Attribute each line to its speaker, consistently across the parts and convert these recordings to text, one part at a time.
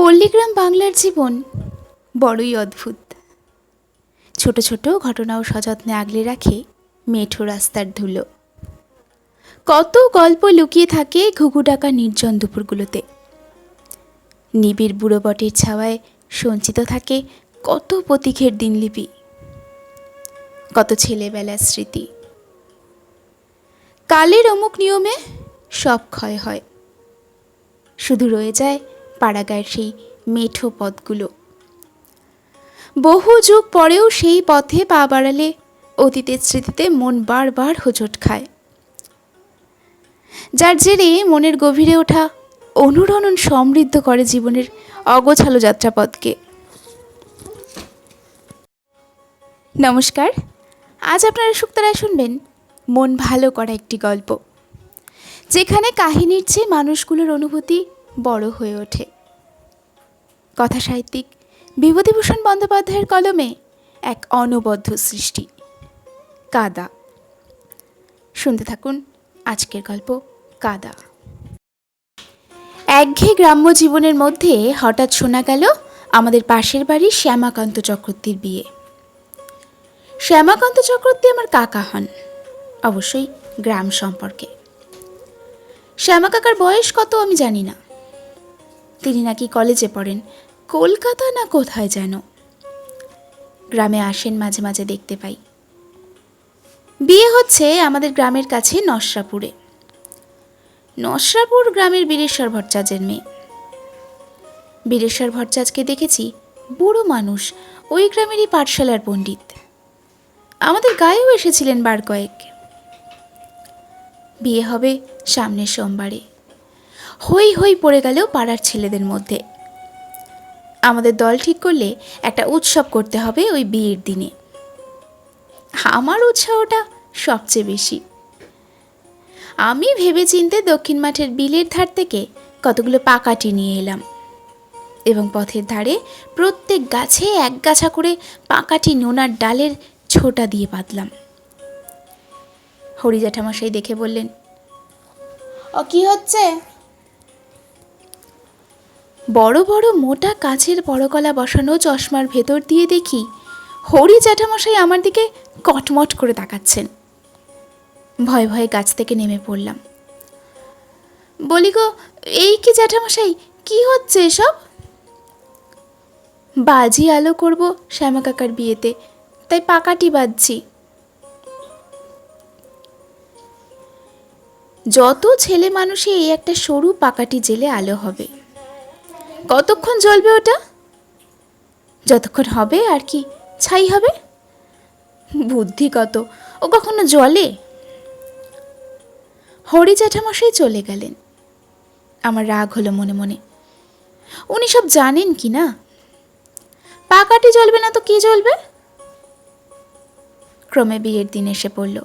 Speaker 1: পল্লীগ্রাম বাংলার জীবন বড়ই অদ্ভুত। ছোট ছোট ঘটনাও সযত্নে আগলে রাখে মেঠো রাস্তার ধুলো। কত গল্প লুকিয়ে থাকে ঘুঘু ডাকা নির্জন দুপুরগুলোতে। নিবিড় বুড়ো বটের ছাওয়ায় সঞ্চিত থাকে কত প্রতীকের দিনলিপি, কত ছেলেবেলার স্মৃতি। কালের অমুক নিয়মে সব ক্ষয় হয়, শুধু রয়ে যায় পাড়াগাঁয়ের সেই মেঠো পথগুলো। বহু যুগ পরেও সেই পথে পা বাড়ালে অতীতের স্মৃতিতে মন বারবার হোঁচট খায়, যার জেরে মনের গভীরে ওঠা অনুরণন সমৃদ্ধ করে জীবনের অগোছালো যাত্রাপথকে। নমস্কার, আজ আপনারা শুক্তারায় শুনবেন মন ভালো করা একটি গল্প, যেখানে কাহিনীর চেয়ে মানুষগুলোর অনুভূতি বড় হয়ে ওঠে। কথা সাহিত্যিক বিভূতিভূষণ বন্দ্যোপাধ্যায়ের কলমে এক অনবদ্য সৃষ্টি, কাদা। শুনতে থাকুন আজকের গল্প কাদা। একঘেয়ে গ্রাম্য জীবনের মধ্যে হঠাৎ শোনা গেল আমাদের পাশের বাড়ির শ্যামাকান্ত চক্রবর্তীর বিয়ে। শ্যামাকান্ত চক্রবর্তী আমার কাকা হন, অবশ্যই গ্রাম সম্পর্কে। শ্যামা কাকার বয়স কত আমি জানি না। তিনি নাকি কলেজে পড়েন, কলকাতা না কোথায় যেন। গ্রামে আসেন মাঝে মাঝে, দেখতে পাই। বিয়ে হচ্ছে আমাদের গ্রামের কাছে নসরাপুরে। নসরাপুর গ্রামের বীরেশ্বর ভট্টাচার্যের মেয়ে। বীরেশ্বর ভট্টাচার্যকে দেখেছি, বুড়ো মানুষ, ওই গ্রামেরই পাঠশালার পণ্ডিত। আমাদের গায়েও এসেছিলেন বার কয়েক। বিয়ে হবে সামনের সোমবারে। হই হই পড়ে গেলেও পাড়ার ছেলেদের মধ্যে। আমাদের দল ঠিক করলে একটা উৎসব করতে হবে ওই বিয়ের দিনে। আমার উৎসাহটা সবচেয়ে বেশি। আমি ভেবে চিন্তে দক্ষিণ মাঠের বিলের ধার থেকে কতগুলো পাকাটি নিয়ে এলাম এবং পথের ধারে প্রত্যেক গাছে এক গাছা করে পাকাটি নোনার ডালের ছোটা দিয়ে বাঁধলাম। হরি জ্যাঠামশাই দেখে বললেন, ও কি হচ্ছে? বড় বড় মোটা কাচের বড়গলা বসানো চশমার ভেতর দিয়ে দেখি হরি জ্যাঠামশাই আমার দিকে কটমট করে তাকাচ্ছেন। ভয়ে ভয়ে গাছ থেকে নেমে পড়লাম। বলি গো, এই কি জ্যাঠামশাই, কি হচ্ছে এসব? বাজি আলো করব শ্যামা কাকার বিয়েতে, তাই পাকাটি বাজছি। যত ছেলে মানুষই এই একটা সরু পাকাটি জেলে আলো হবে। কতক্ষণ জ্বলবে ওটা? যতক্ষণ হবে আর কি, ছাই হবে। বুদ্ধি কত, ও কখনো জ্বলে? হরি জ্যাঠামশাই চলে গেলেন। আমার রাগ হলো মনে মনে। উনি সব জানেন কি না? পাকাটি জ্বলবে না তো কি জ্বলবে? ক্রমে বিয়ের দিন এসে পড়ল।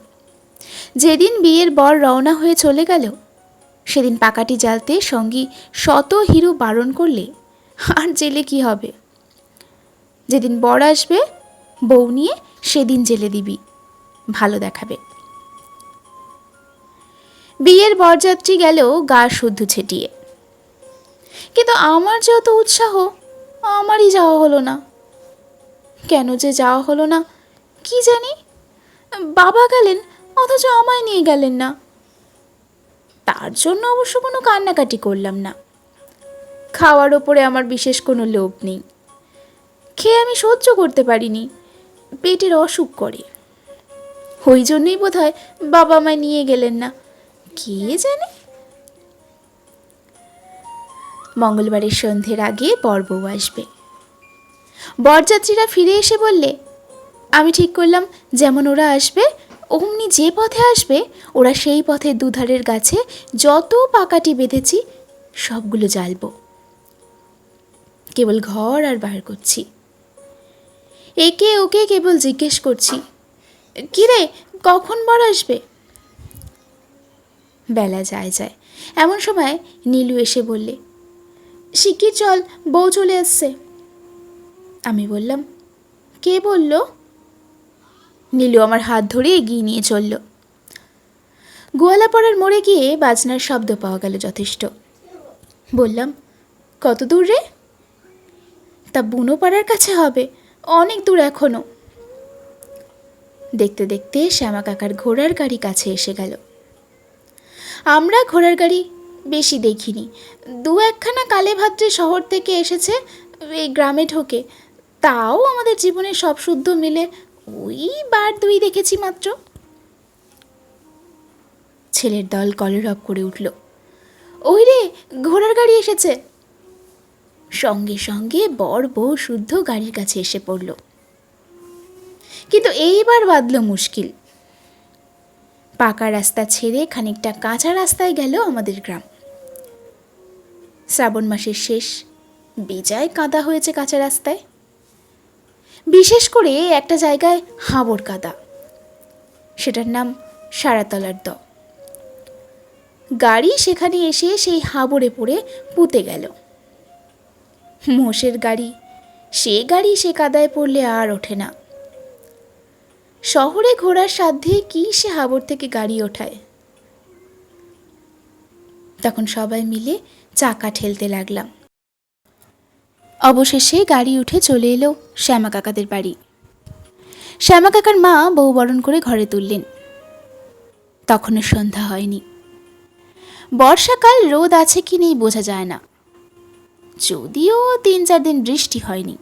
Speaker 1: যেদিন বিয়ের বর রওনা হয়ে চলে গেল, সেদিন পাকাটি জ্বালতে সঙ্গী শত হিরু বারণ করলে আর জেলে কি হবে? যেদিন বর আসবে বউ নিয়ে, সেদিন জেলে দিবি, ভালো দেখাবে। বিয়ের বরযাত্রী গেল গা শুদ্ধ ছেটিয়ে, কিন্তু আমার যত উৎসাহ, আমারই যাওয়া হলো না। কেন যে যাওয়া হলো না কি জানি। বাবা গেলেন, অথচ আমায় নিয়ে গেলেন না। তার জন্য অবশ্য কোনো কান্নাকাটি করলাম না। খাওয়ার ওপরে আমার বিশেষ কোনো লোভ নেই। খেয়ে আমি সহ্য করতে পারিনি, পেটের অসুখ করে। ওই জন্যই বোধহয় বাবা আমায় নিয়ে গেলেন না, কে জানে। মঙ্গলবারের সন্ধ্যের আগে বরবউ আসবে। বরযাত্রীরা ফিরে এসে বললে, আমি ঠিক করলাম যেমন ওরা আসবে অমনি যে পথে আসবে, ওরা সেই পথে দুধারের গাছে যত পাকাটি বেঁধেছি সবগুলো জ্বালব। কেবল ঘর আর বার করছি। একে ওকে কেবল জিজ্ঞেস করছি, কিরে কখন বর আসবে? বেলা যায় যায়, এমন সময় নীলু এসে বললে, শিগগির চল, বউ চলে আসছে। আমি বললাম, কে বলল? নীলু আমার হাত ধরে এগিয়ে নিয়ে চলল। গোয়ালাপাড়ার মোড়ে গিয়ে বাজনার শব্দ পাওয়া গেল যথেষ্ট। বললাম, কত দূর রে? তা বুনো পাড়ার কাছে হবে, অনেক দূর এখনো। দেখতে দেখতে শ্যামা কাকার ঘোড়ার গাড়ি কাছে এসে গেল। আমরা ঘোড়ার গাড়ি বেশি দেখিনি, দু একখানা কালে ভাদ্রে শহর থেকে এসেছে এই গ্রামে ঢোকে, তাও আমাদের জীবনে সব শুদ্ধ মিলে ওই বার দুই দেখেছি মাত্র। ছেলের দল কলরব করে উঠল, ওই রে ঘোড়ার গাড়ি এসেছে। সঙ্গে সঙ্গে বর বউ শুদ্ধ গাড়ির কাছে এসে পড়ল। কিন্তু এইবার বাঁধল মুশকিল। পাকা রাস্তা ছেড়ে খানিকটা কাঁচা রাস্তায় গেল আমাদের গ্রাম। শ্রাবণ মাসের শেষ, বেজায় কাদা হয়েছে কাঁচা রাস্তায়, বিশেষ করে একটা জায়গায় হাবড় কাদা, সেটার নাম সারাতলার দ। গাড়ি সেখানে এসে সেই হাবড়ে পড়ে পুঁতে গেল। মোষের গাড়ি, সে গাড়ি সে কাদায় পড়লে আর ওঠে না। শহরে ঘোড়ার সাধ্যে কি সে হাবড় থেকে গাড়ি ওঠায়। তখন সবাই মিলে চাকা ঠেলতে লাগলাম। অবশেষে গাড়ি উঠে চলে এলো শ্যামা কাকাদের বাড়ি। শ্যামা কাকার মা বউ বরণ করে ঘরে তুললেন। তখনও সন্ধ্যা হয়নি। বর্ষাকাল, রোদ আছে কি নেই বোঝা যায় না, যদিও 3-4 দিন বৃষ্টি হয়নি।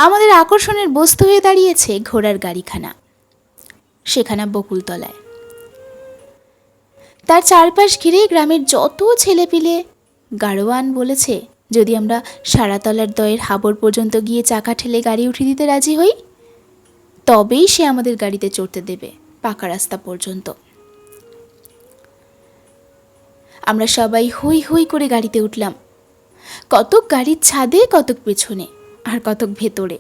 Speaker 1: আমাদের আকর্ষণের বস্তু হয়ে দাঁড়িয়েছে ঘোড়ার গাড়িখানা, সেখানা বকুলতলায়। তার চারপাশ ঘিরে গ্রামের যত ছেলেপিলে গাড়োয়ান বলেছে, যদি আমরা সারাতলার দয়ের হাবড় পর্যন্ত গিয়ে চাকা ঠেলে গাড়ি উঠিয়ে দিতে রাজি হই, তবেই সে আমাদের গাড়িতে চড়তে দেবে পাকা রাস্তা পর্যন্ত। আমরা সবাই হই হই করে গাড়িতে উঠলাম, কতক গাড়ির ছাদে, কতক পেছনে, আর কতক ভেতরে।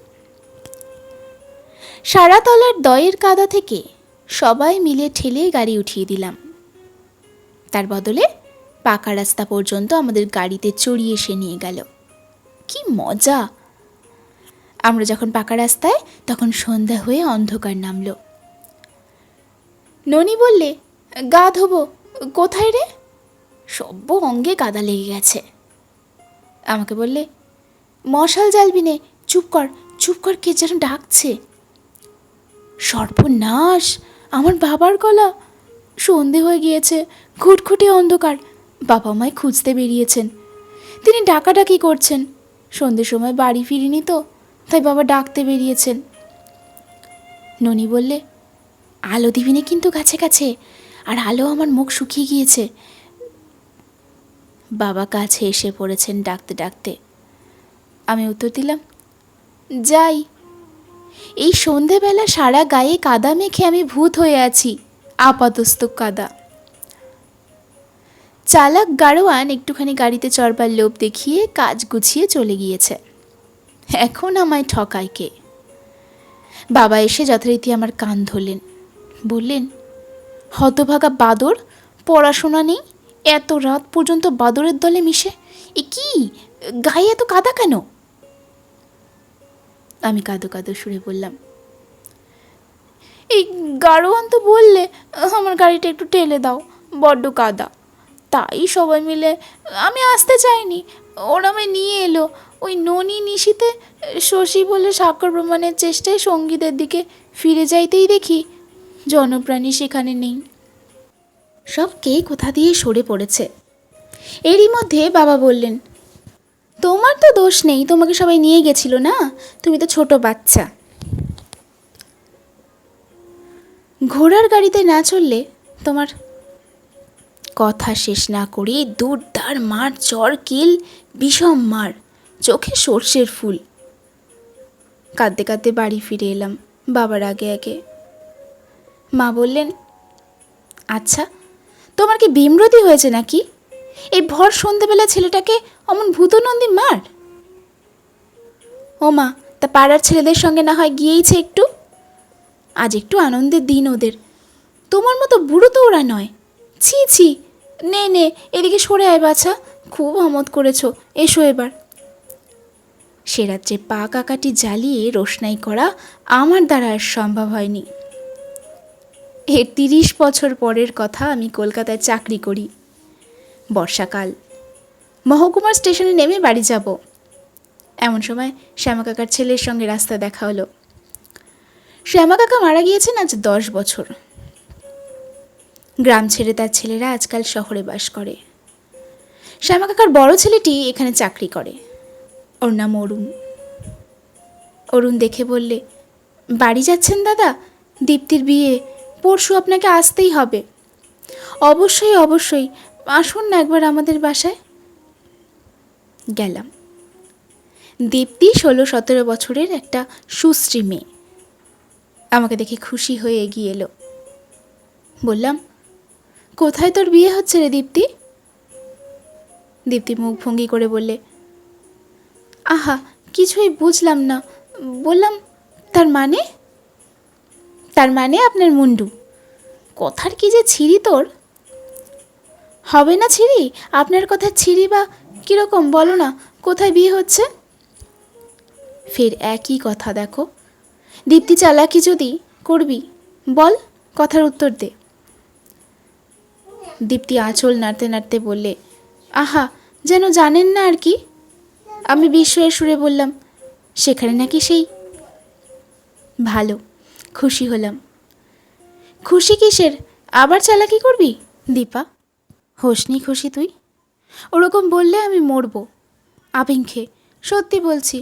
Speaker 1: সারাতলার দয়ের কাদা থেকে সবাই মিলে ঠেলে গাড়ি উঠিয়ে দিলাম। তার বদলে পাকা রাস্তা পর্যন্ত আমাদের গাড়িতে চড়িয়ে এসে নিয়ে গেল। কি মজা! আমরা যখন পাকা রাস্তায়, তখন সন্ধ্যা হয়ে অন্ধকার নামল। ননি বললে, গা ধোবো। কোথায় রে? সব্য অঙ্গে কাদা লেগে গেছে। আমাকে বললে, মশাল জ্বালবি নে, চুপ কর চুপ কর, কে যেন ডাকছে। সর্বনাশ, আমার বাবার গলা। সন্ধে হয়ে গিয়েছে, ঘুটঘুটে অন্ধকার। বাবা মায় খুঁজতে বেরিয়েছেন, তিনি ডাকাডাকি করছেন। সন্ধ্যের সময় বাড়ি ফিরিনি তো, তাই বাবা ডাকতে বেরিয়েছেন। ননি বললে, আলো দিবি না কিন্তু কাছে কাছে, আর আলো আমার মুখ শুকিয়ে গিয়েছে। বাবা কাছে এসে পড়েছেন ডাকতে ডাকতে। আমি উত্তর দিলাম, যাই। এই সন্ধেবেলা সারা গায়ে কাদা মেখে আমি ভূত হয়ে আছি, আপাতস্তক কাদা। চালাক গাড়োয়ান একটুখানি গাড়িতে চড়বার লোভ দেখিয়ে কাজ গুছিয়ে চলে গিয়েছে। এখন আমায় ঠকায় কে? বাবা এসে যথারীতি আমার কান ধরলেন, বললেন, হতভাগা বাদর, পড়াশোনা নেই, এত রাত পর্যন্ত বাদরের দলে মিশে, এ কি গায়ে এত কাদা কেন? আমি কাঁদো কাঁদো সুরে বললাম, এই গাড়োয়ান তো বললে আমার গাড়িটা একটু ঠেলে দাও, বড্ড কাদা। তাই সবাই মিলে, আমি আসতে চাইনি, ওরা আমায় নিয়ে এলো। ওই ননি নিশিতে শশী বলে স্বাক্ষর প্রমাণের চেষ্টায় সঙ্গীতের দিকে ফিরে যাইতেই দেখি জনপ্রাণী সেখানে নেই। সব কে কোথা দিয়ে সরে পড়েছে। এরই মধ্যে বাবা বললেন, তোমার তো দোষ নেই, তোমাকে সবাই নিয়ে গেছিল না, তুমি তো ছোট বাচ্চা। ঘোড়ার গাড়িতে না চললে তোমার। কথা শেষ না করে দুর্দার মার, চর কিল, বিষম মার, চোখে সর্ষের ফুল। কাঁদতে কাঁদতে বাড়ি ফিরে এলাম বাবার আগে আগে। মা বললেন, আচ্ছা তোমার কি বিমরতি হয়েছে নাকি? এই ভর সন্ধেবেলা ছেলেটাকে অমন ভূতনন্দী মার। ও মা, তা পাড়ার ছেলেদের সঙ্গে না হয় গিয়েইছে একটু, আজ একটু আনন্দের দিন ওদের। তোমার মতো বুড়ো তো ওরা নয়। ছি ছি, নে নে এদিকে সরে আয় বাছা, খুব আমোদ করেছো, এসো এবার। সে রাত্রে পা কাকাটি জ্বালিয়ে রোশনাই করা আমার দ্বারা আর সম্ভব হয়নি। এর 30 বছর পরের কথা। আমি কলকাতায় চাকরি করি। বর্ষাকাল, মহকুমার স্টেশনে নেমে বাড়ি যাব। এমন সময় শ্যামা কাকার ছেলের সঙ্গে রাস্তা দেখা হলো। শ্যামা কাকা মারা গিয়েছেন আজ 10 বছর। গ্রাম ছেড়ে তার ছেলেরা আজকাল শহরে বাস করে। শ্যামা কাকার বড় ছেলেটি এখানে চাকরি করে। ওর নাম অরুণ। অরুণ দেখে বললে, বাড়ি যাচ্ছেন দাদা? দীপ্তির বিয়ে, পরশু আপনাকে আসতেই হবে। অবশ্যই অবশ্যই, আসুন না একবার আমাদের বাসায়। গেলাম। দীপ্তি 16-17 বছরের একটা সুশ্রী মেয়ে। আমাকে দেখে খুশি হয়ে এগিয়ে এলো। বললাম, কোথায় তোর বিয়ে হচ্ছে রে দীপ্তি? দীপ্তি মুখ ভঙ্গি করে বললে, আহা কিছুই বুঝলাম না। বললাম, তার মানে? তার মানে আপনার মুন্ডু। কথার কি যে ছিঁড়ি তোর! হবে না ছিঁড়ি? আপনার কথা ছিঁড়ি বা কীরকম বলো না, কোথায় বিয়ে হচ্ছে? ফের একই কথা। দেখো দীপ্তি, চালাকি যদি করবি বল, কথার উত্তর দে। দীপ্তি আঁচল নাড়তে নাড়তে বললে, আহা যেন জানেন না আর কি। আমি বিস্ময়ের সুরে বললাম, সেখানে নাকি সেই। ভালো, খুশি হলাম। খুশি কিসের? আবার চালাকি করবি দীপা? হোসনি খুশি তুই? ওরকম বললে আমি মরবো আবিং খেয়ে, সত্যি বলছি।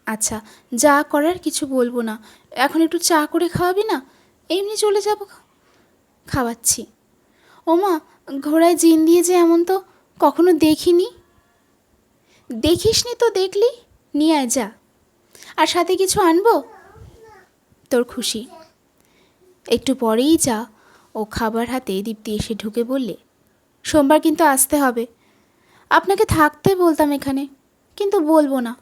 Speaker 1: আচ্ছা, যা করার কিছু বলবো না। এখন একটু চা করে খাওয়াবি না? এমনি চলে যাব। খাওয়াচ্ছি। ওমা, ঘোড়ায় জিন দিয়ে যে এমন তো কখনো দেখিনি। দেখিসনি তো দেখলি? নিয়ে আয় যা। আর সাথে কিছু আনবো? তোর খুশি। একটু পরেই যা ও খাবার হাতে দীপ্তি এসে ঢুকে বললে, সোমবার কিন্তু আসতে হবে। আপনাকে থাকতে বলতাম এখানে, কিন্তু বলবো না,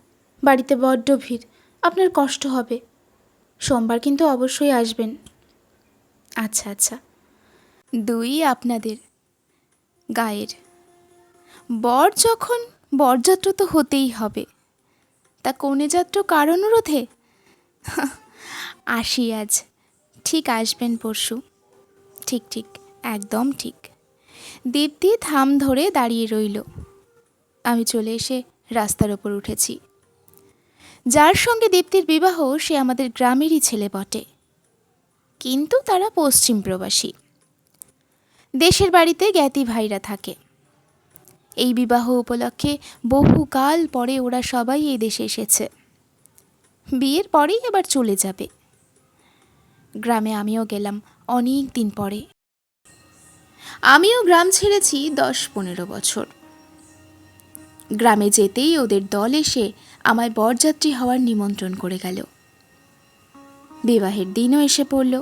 Speaker 1: বাড়িতে বড্ড ভিড়, আপনার কষ্ট হবে। সোমবার কিন্তু অবশ্যই আসবেন। আচ্ছা আচ্ছা। দুই আপনাদের গায়ের বর যখন, বরযাত্রা তো হতেই হবে। তা কনে যাত্রা কার অনুরোধে? আসি আজ, ঠিক আসবেন পরশু। ঠিক ঠিক, একদম ঠিক। দীপ্তি থাম ধরে দাঁড়িয়ে রইল। আমি চলে এসে রাস্তার ওপর উঠেছি। যার সঙ্গে দীপ্তির বিবাহ সে আমাদের গ্রামেরই ছেলে বটে, কিন্তু তারা পশ্চিম প্রবাসী। দেশের বাড়িতে জ্ঞাতি ভাইরা থাকে। এই বিবাহ উপলক্ষে বহুকাল পরে ওরা সবাই এই দেশে এসেছে। বিয়ের পরেই আবার চলে যাবে। গ্রামে আমিও গেলাম অনেক দিন পরে। আমিও গ্রাম ছেড়েছি 10-15 বছর। গ্রামে যেতেই ওদের দল এসে আমায় বরযাত্রী হওয়ার নিমন্ত্রণ করে গেল। বিবাহের দিনও এসে পড়ল।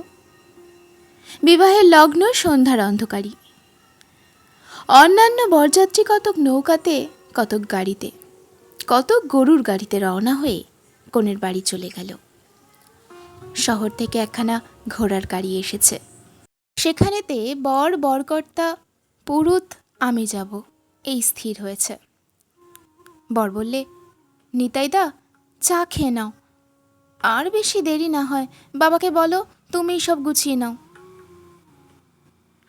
Speaker 1: বিবাহের লগ্ন সন্ধ্যার অন্ধকারী। অন্যান্য বরযাত্রী কতক নৌকাতে, কতক গাড়িতে, কতক গরুর গাড়িতে রওনা হয়ে কনের বাড়ি চলে গেল। শহর থেকে একখানা ঘোড়ার গাড়ি এসেছে। সেখানেতে বর, বরকর্তা, পুরুত, আমি যাব, এই স্থির হয়েছে। বর বললে, নিতাইদা চা খেয়ে নাও, আর বেশি দেরি না হয়। বাবাকে বলো তুমিই সব গুছিয়ে নাও।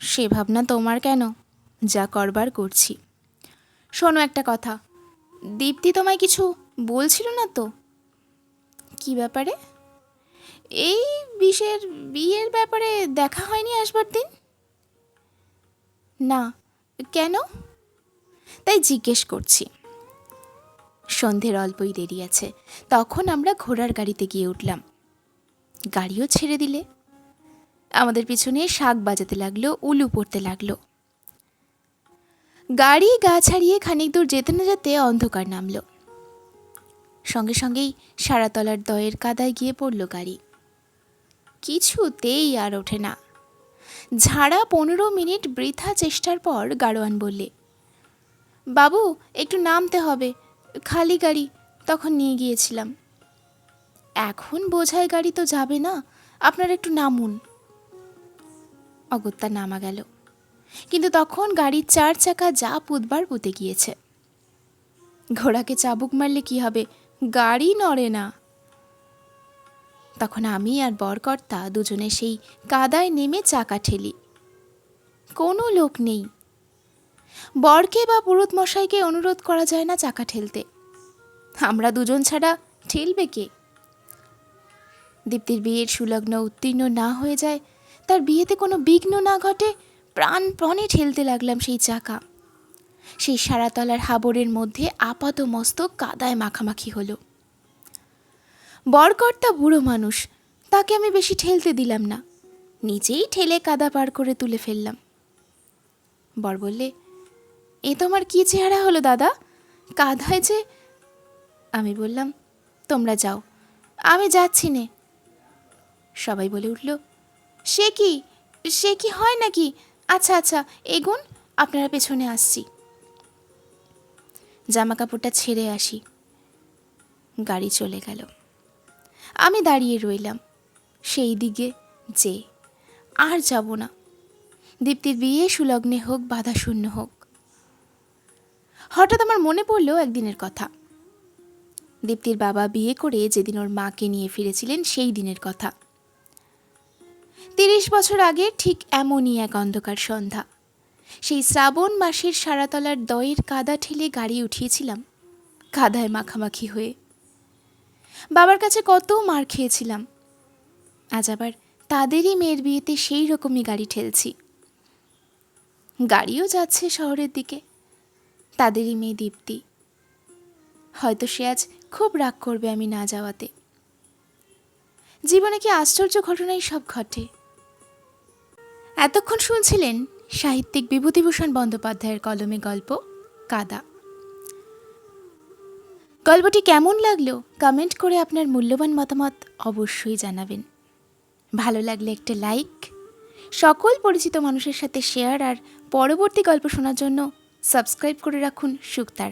Speaker 1: সে ভাবনা তোমার কেন, যা করবার করছি। শোনো একটা কথা, দীপ্তি তোমায় কিছু বলছিল না তো? কি ব্যাপারে? এই বিয়ের ব্যাপারে দেখা হয়নি আসবার দিন? না, কেন? তাই জিজ্ঞেস করছি। সন্ধ্যের অল্পই দেরি আছে, তখন আমরা ঘোড়ার গাড়িতে গিয়ে উঠলাম। গাড়িও ছেড়ে দিলে। আমাদের পিছনে শাঁখ বাজাতে লাগলো, উলু পড়তে লাগলো। গাড়ি গা ছাড়িয়ে খানিক দূর যেতে না যেতে অন্ধকার নামল। সঙ্গে সঙ্গেই সারাতলার দয়ের কাদায় গিয়ে পড়ল গাড়ি। কিছুতেই আর ওঠে না। ঝাড়া 15 মিনিট বৃথা চেষ্টার পর গাড়োয়ান বললে, বাবু একটু নামতে হবে, খালি গাড়ি, তখন নিয়ে গিয়েছিলাম। এখন বোঝাই গাড়ি তো যাবে না, আপনারা একটু নামুন। অগত্যা নামা গেল, কিন্তু তখন গাড়ির 4 চাকা যা পুতবার পুঁতে গিয়েছে। ঘোড়াকে চাবুক মারলে কি হবে, গাড়ি নড়ে না। তখন আমি আর বরকর্তা দুজনে সেই কাদায় নেমে চাকা ঠেলি। কোনো লোক নেই। বরকে বা পুরুত মশাইকে অনুরোধ করা যায় না চাকা ঠেলতে। আমরা দুজন ছাড়া ঠেলবে কে? দীপ্তির বিয়ের সুলগ্ন উত্তীর্ণ না হয়ে যায়, তার বিয়েতে কোনো বিঘ্ন না ঘটে, প্রাণপণে ঠেলতে লাগলাম সেই চাকা। সেই সারাতলার হাবরের মধ্যে আপাত মস্তক কাদায় মাখামাখি হলো। বরকর্তা বুড়ো মানুষ, তাকে আমি বেশি ঠেলতে দিলাম না, নিজেই ঠেলে কাদা পার করে তুলে ফেললাম। বর বললে, এ তোমার কী চেহারা হলো দাদা, কাদায় যে। আমি বললাম, তোমরা যাও, আমি যাচ্ছি নে। সবাই বলে উঠল, সে কি হয় নাকি? আচ্ছা আচ্ছা, এগুন, আপনারা পেছনে আসছি। জামা কাপড়টা ছেড়ে আসি। গাড়ি চলে গেল। আমি দাঁড়িয়ে রইলাম সেই দিকে যে আর যাব না। দীপ্তির বিয়ে সুলগ্নে হোক, বাধা শূন্য হোক। হঠাৎ আমার মনে পড়ল একদিনের কথা। দীপ্তির বাবা বিয়ে করে যেদিন ওর মাকে নিয়ে ফিরেছিলেন সেই দিনের কথা। 30 বছর আগে ঠিক এমনই এক অন্ধকার সন্ধ্যা। সেই শ্রাবণ মাসের সারাতলার দয়ের কাদা ঠেলে গাড়ি উঠিয়েছিলাম, কাদায় মাখামাখি হয়ে। বাবার কাছে কত মার খেয়েছিলাম, আজ আবার তাদেরই মেয়ের বিয়েতে সেই রকমই গাড়ি ঠেলছি। গাড়িও যাচ্ছে শহরের দিকে, তাদেরই মেয়ে দীপ্তি। হয়তো সে আজ খুব রাগ করবে আমি না যাওয়াতে। জীবনে কি আশ্চর্য ঘটনাই সব ঘটে। এতক্ষণ শুনছিলেন সাহিত্যিক বিভূতিভূষণ বন্দ্যোপাধ্যায়ের কলমে গল্প কাদা। গল্পটি কেমন লাগলো কমেন্ট করে আপনার মূল্যবান মতামত অবশ্যই জানাবেন। ভালো লাগলে একটা লাইক, সকল পরিচিত মানুষের সাথে শেয়ার, আর পরবর্তী গল্প শোনার জন্য সাবস্ক্রাইব করে রাখুন সুক্তার।